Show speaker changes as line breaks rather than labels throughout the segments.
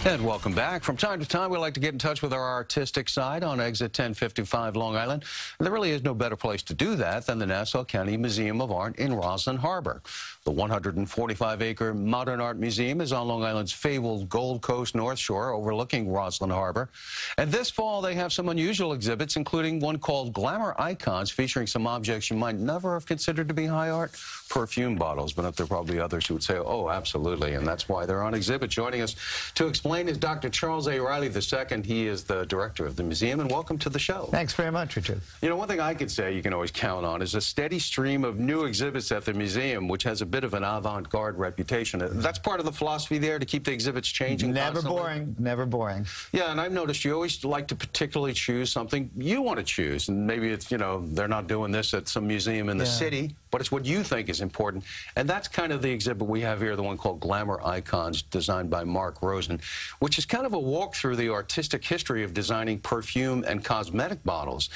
And welcome back. From time to time, we like to get in touch with our artistic side on exit 1055 Long Island. And there really is no better place to do that than the Nassau County Museum of Art in Roslyn Harbor. The 145-acre Modern Art Museum is on Long Island's fabled Gold Coast North Shore overlooking Roslyn Harbor. And this fall, they have some unusual exhibits, including one called Glamour Icons, featuring some objects you might never have considered to be high art, perfume bottles. But there are probably others who would say, oh, absolutely, and that's why they're on exhibit. Joining us to explain is Dr. Charles A. Riley II. He is the director of the museum, and welcome to the show.
Thanks very much, Richard.
You know, one thing I could say you can always count on is a steady stream of new exhibits at the museum, which has a bit of an avant-garde reputation. That's part of the philosophy there, to keep the exhibits changing
Never
constantly.
boring, never boring.
Yeah, and I've noticed you always like to particularly choose something you want to choose, and maybe it's, you know, they're not doing this at some museum in the city, but it's what you think is important, and that's kind of the exhibit we have here, the one called Glamour Icons, designed by Mark Rosen, which is kind of a walk through the artistic history of designing perfume and cosmetic bottles.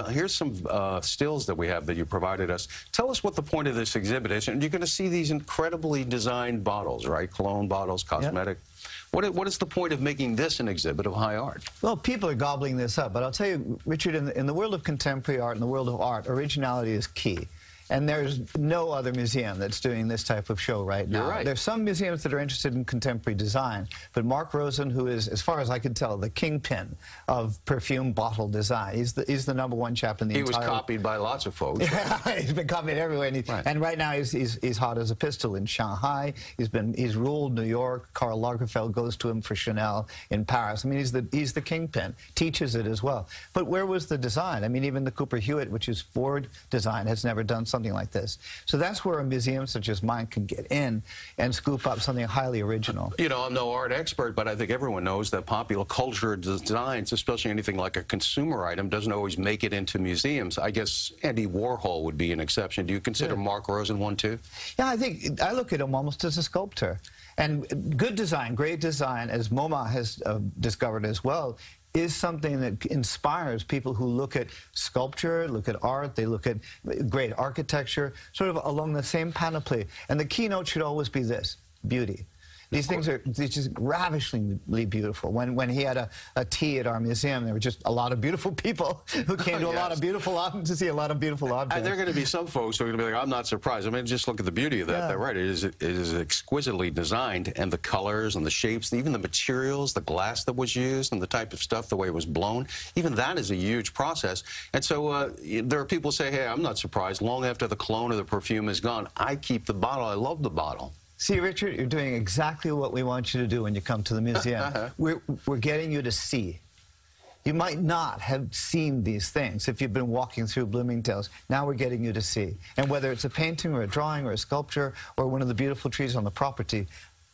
Here's some stills that we have that you provided us. Tell us what the point of this exhibit is, and you're going to see these incredibly designed bottles, right? Cologne bottles, cosmetic. What is the point of making this an exhibit of high art?
Well, people are gobbling this up, but I'll tell you, Richard, in the world of contemporary art, in the world of art, originality is key. And there's no other museum that's doing this type of show right now.
You're right.
There's some museums that are interested in contemporary design, but Mark Rosen, who is, as far as I can tell, the kingpin of perfume bottle design, he's the #1 chap in the entire...
He was copied by lots of folks.
He's been copied everywhere, and right now he's hot as a pistol in Shanghai. He's ruled New York. Karl Lagerfeld goes to him for Chanel in Paris. I mean, he's the kingpin. Teaches it as well. But where was the design? I mean, even the Cooper Hewitt, which is Ford design, has never done something like this. So that's where a museum such as mine can get in and scoop up something highly original.
You know, I'm no art expert, but I think everyone knows that popular culture designs, especially anything like a consumer item, doesn't always make it into museums. I guess Andy Warhol would be an exception. Do you consider Mark Rosen one too?
Yeah, I look at him almost as a sculptor. And good design, great design, as MoMA has discovered as well, is something that inspires people who look at sculpture, look at art, they look at great architecture, sort of along the same panoply. And the keynote should always be this: beauty. These things are just ravishingly beautiful. When he had a tea at our museum, there were just a lot of beautiful people who came to a lot of beautiful to see a lot of beautiful objects.
And there are going to be some folks who are going to be like, I'm not surprised. I mean, just look at the beauty of that. They're right. It is exquisitely designed, and the colors and the shapes, even the materials, the glass that was used, and the type of stuff, the way it was blown, even that is a huge process. And so there are people who say, hey, I'm not surprised. Long after the cologne or the perfume is gone, I keep the bottle. I love the bottle.
See, Richard, you're doing exactly what we want you to do when you come to the museum. We're getting you to see. You might not have seen these things if you've been walking through Bloomingdale's. Now we're getting you to see. And whether it's a painting or a drawing or a sculpture or one of the beautiful trees on the property,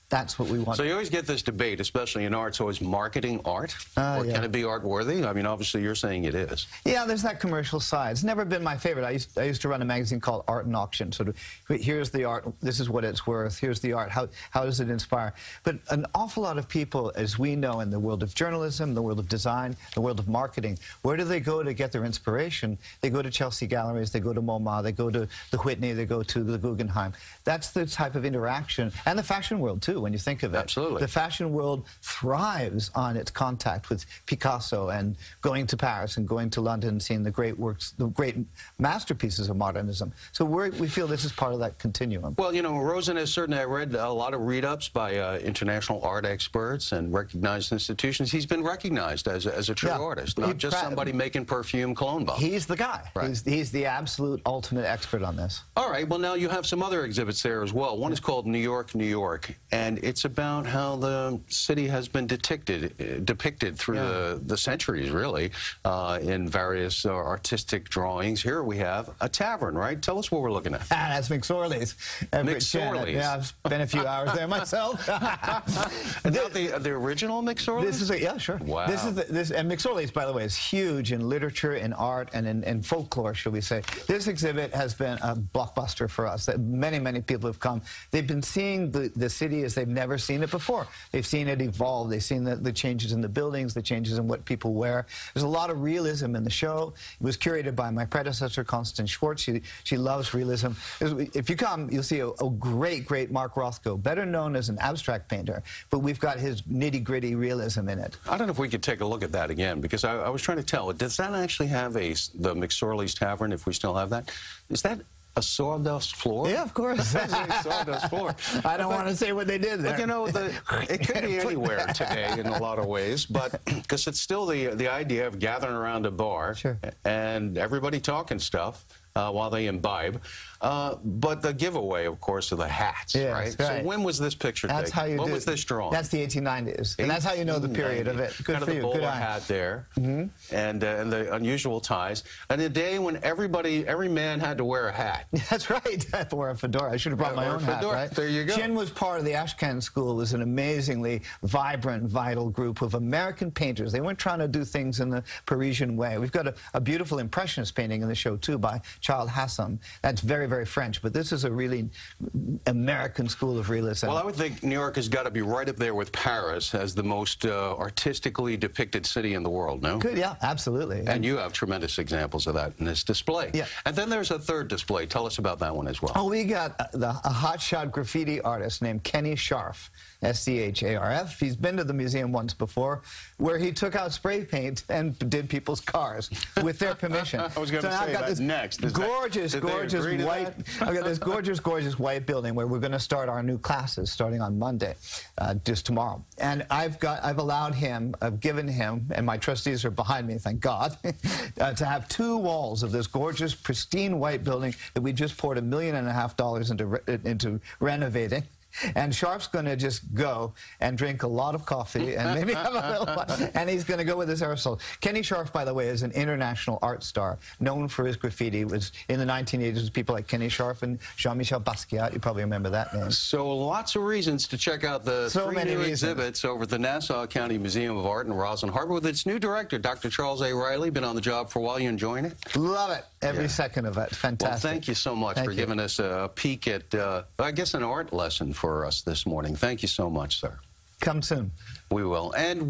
that's what we want.
So you always get this debate, especially in art. So is marketing art? Or can it be art-worthy? I mean, obviously, you're saying it is.
Yeah, there's that commercial side. It's never been my favorite. I used to run a magazine called Art and Auction. So here's the art. This is what it's worth. Here's the art. How does it inspire? But an awful lot of people, as we know, in the world of journalism, the world of design, the world of marketing, where do they go to get their inspiration? They go to Chelsea Galleries. They go to MoMA. They go to the Whitney. They go to the Guggenheim. That's the type of interaction. And the fashion world, too, when you think of it.
Absolutely.
The fashion world thrives on its contact with Picasso and going to Paris and going to London and seeing the great works, the great masterpieces of modernism. So we feel this is part of that continuum.
Well, you know, Rosen has certainly, I read a lot of read-ups by international art experts and recognized institutions. He's been recognized as a true artist, not just somebody making perfume cologne bottles.
He's the guy. Right. He's the absolute ultimate expert on this.
All right. Well, now you have some other exhibits there as well. One is called New York, New York, and it's about how the city has been depicted through the centuries, really, in various artistic drawings. Here we have a tavern, right? Tell us what we're looking at.
That's McSorley's.
McSorley's.
Yeah, I've spent a few hours there myself.
And not the original McSorley's?
This is yeah, sure.
Wow.
And McSorley's, by the way, is huge in literature, in art, and in folklore, shall we say. This exhibit has been a blockbuster for us. Many, many people have come. They've been seeing the city as they've never seen it before. They've seen it evolve. They've seen the changes in the buildings, the changes in what people wear. There's a lot of realism in the show. It was curated by my predecessor, Constance Schwartz. She loves realism. If you come, you'll see a great Mark Rothko, better known as an abstract painter, but we've got his nitty-gritty realism in it.
I don't know if we could take a look at that again, because I was trying to tell, does that actually have the McSorley's Tavern, if we still have that? Is that a sawdust floor?
Yeah, of course.
That's a sawdust floor.
I don't want to say what they did there.
But, you know, it could be anywhere today in a lot of ways, but because it's still the idea of gathering around a bar,
sure,
and everybody talking stuff while they imbibe. But the giveaway, of course, of the hats,
yes,
right?
right?
So when was this picture
taken?
How you when was this drawn?
That's the 1890s. And that's how you know the period of it. Good
kind
for
of
you.
the bowler
Good eye.
hat there, and the unusual ties. And a day when every man had to wear a hat.
That's right. I wore a fedora. I should have brought my own hat, right?
There you go.
Chin was part of the Ashcan School. It was an amazingly vibrant, vital group of American painters. They weren't trying to do things in the Parisian way. We've got a beautiful Impressionist painting in the show, too, by Charles Hassan. That's very, very French, but this is a really American school of realism.
Well, I would think New York has got to be right up there with Paris as the most artistically depicted city in the world, no?
Good, yeah, absolutely.
And you have tremendous examples of that in this display.
Yeah.
And then there's a third display. Tell us about that one as well.
Oh, we got a hotshot graffiti artist named Kenny Scharf, S-C-H-A-R-F. He's been to the museum once before, where he took out spray paint and did people's cars with their permission.
I was going to say that next.
Gorgeous white. I've got this gorgeous white building where we're going to start our new classes starting on Monday, just tomorrow. And I've given him, and my trustees are behind me, thank God, to have 2 walls of this gorgeous, pristine white building that we just poured $1.5 million into renovating. And Sharp's going to just go and drink a lot of coffee and maybe have a little fun. And he's going to go with his aerosols. Kenny Sharp, by the way, is an international art star, known for his graffiti. It was in the 1980s, people like Kenny Sharp and Jean-Michel Basquiat. You probably remember that name.
So lots of reasons to check out the 3 new exhibits over at the Nassau County Museum of Art in Roslyn Harbor with its new director, Dr. Charles A. Riley. Been on the job for a while. You enjoying it?
Love it. Every second of it. Fantastic.
Well, thank you so much for giving us a peek at, I guess, an art lesson for us this morning. Thank you so much, sir.
Come soon.
We will. And